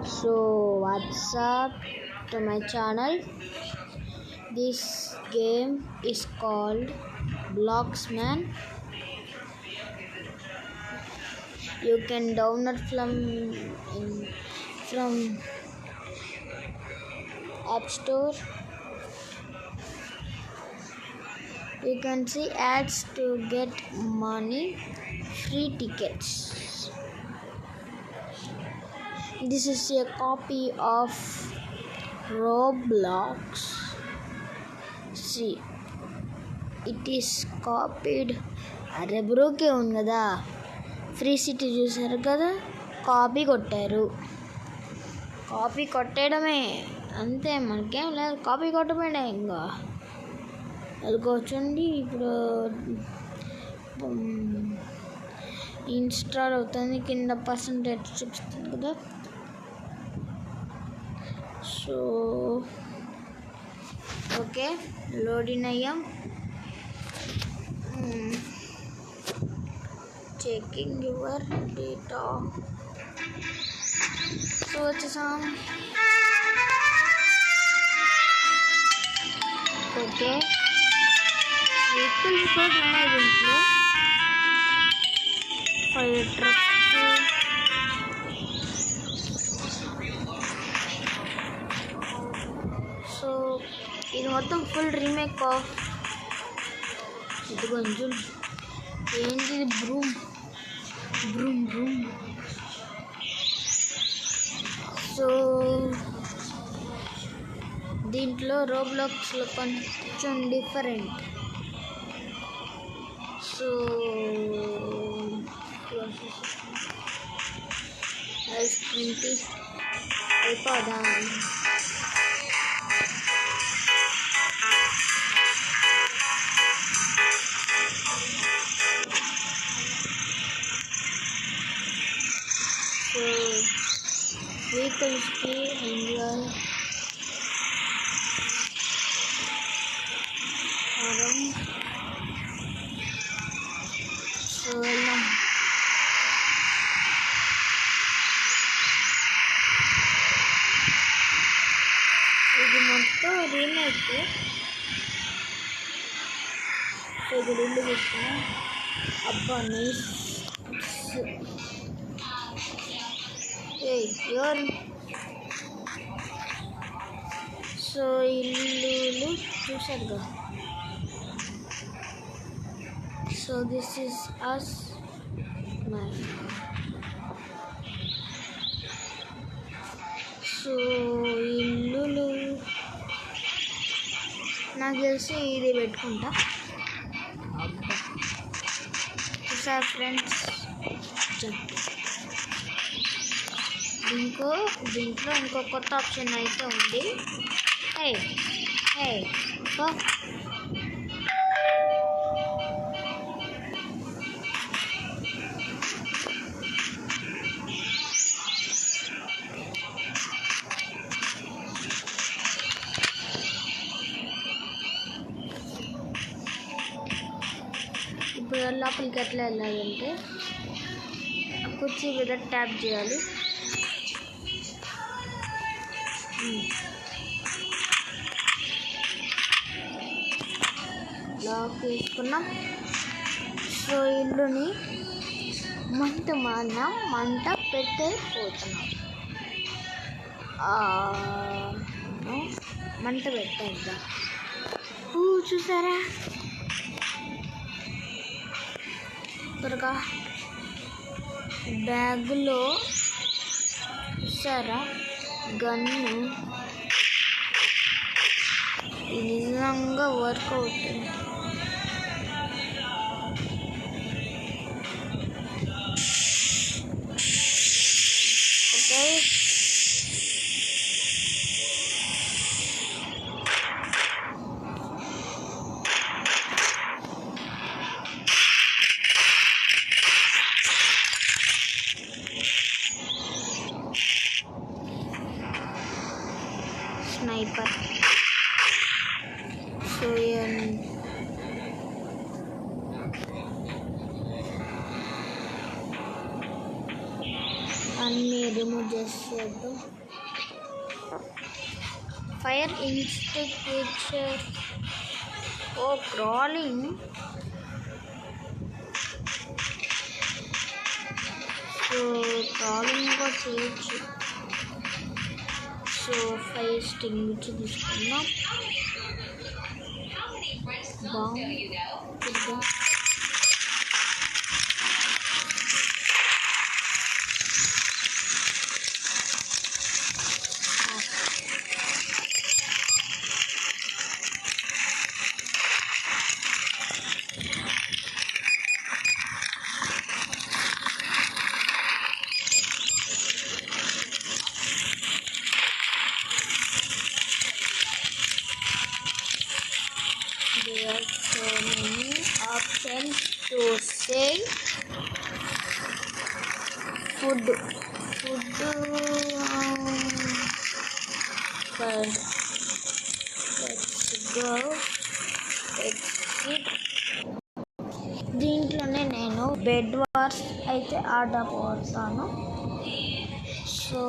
So what's up to my channel? This game is called Bloxman. You can download from App Store. You can see ads to get money, free tickets. This is a copy of Roblox. See, it is copied. అరే బ్రోకే ఉంది కదా, free city చూసారు కదా, copy కొట్టారు. Copy కొట్టేయడమే అంతే, మనకేం లేదు. Copy కొట్టమేడే ఇంకా అది కూర్చోండి. ఇప్పుడు ఇన్స్టాల్ అవుతుంది, కింద పర్సంటేజ్ చూపిస్తుంది కదా. సో ఓకే, లోడింగ్ అయ్యాం. Checking your data. సో వచ్చేసాం. ఓకే, వెహికల్స్ కూడా ఉన్నాయి దీంట్లో. ఫైర్ ట్రక్, సో ఇది మొత్తం ఫుల్ రీమేక్ ఆఫ్ ఇది. కొంచెం ఏంటి బ్రూమ్ బ్రూమ్ బ్రూమ్. సో దీంట్లో రోబ్లాక్స్లో కొంచెం డిఫరెంట్. సో ఐస్ క్రీమ్ అయిపోదా. సో వెహికల్స్కి ఎంజాయ్ సో వెళ్దాం. ఇది మొత్తం రీమేక్. ఇది ఇల్లు చూస్తున్నా. అబ్బా నైస్. ఎవరు? సో ఇల్లు చూసారు కదా. So this is as my. So ఇల్లులు నాకు తెలిసి ఇది పెట్టుకుంటా. చూసారు ఫ్రెండ్స్, దీంట్లో ఇంకో కొత్త ఆప్షన్ అయితే ఉంది. హే హే ఇప్పుడు లోపలికి ఎట్లా వెళ్ళాలంటే కుర్చీ మీద ట్యాప్ చేయాలి. లాక్ వేసుకున్నాం. సో ఇల్లుని మంట పెట్టేపోతున్నాం. మంట పెట్టేద్దాం. చూసారా, త్వరగా బ్యాగులో చూసారా గన్ను. ఇది నిజంగా వర్క్ అవుతుంది. Okay, sniper. సో అన్నీ రిమూవ్ చేసేద్దాం. ఫైర్ ఇన్స్టింక్టర్. ఓ క్రాలింగ్. సో క్రాలింగ్ కూడా చేయొచ్చు. సో ఫైర్ ఎక్స్టింగ్విషర్ తీసుకుందాం. బాగుంది. There are so many options to say food. But let's go. Let's eat. దీంట్లోనే నేను బెడ్ వార్స్ అయితే ఆర్డర్ పోతాను. సో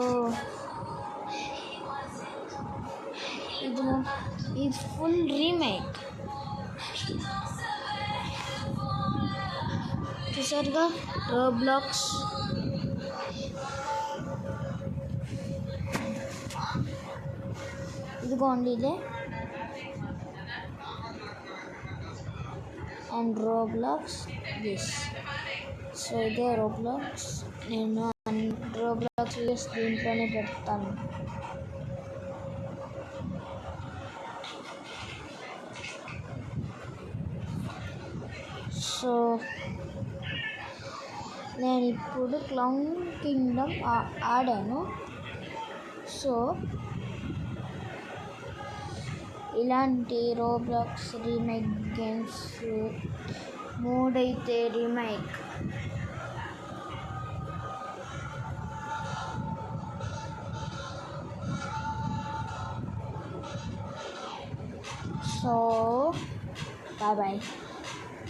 ఇది ఫుల్ రీమేక్. చూసారుగా రోబ్లాక్స్. ఇదిగోండి ఇదే. And Roblox this. సో ఇదే రోబ్లాక్స్. నేను రోబ్లాక్స్ వీడియోస్ దీంట్లోనే పెడతాను. సో నేను ఇప్పుడు క్లౌన్ కింగ్డమ్ ఆడాను. సో ఇలాంటి రోబ్లాక్స్ రీమేక్ గేమ్స్ 3 అయితే రీమేక్. So bye bye.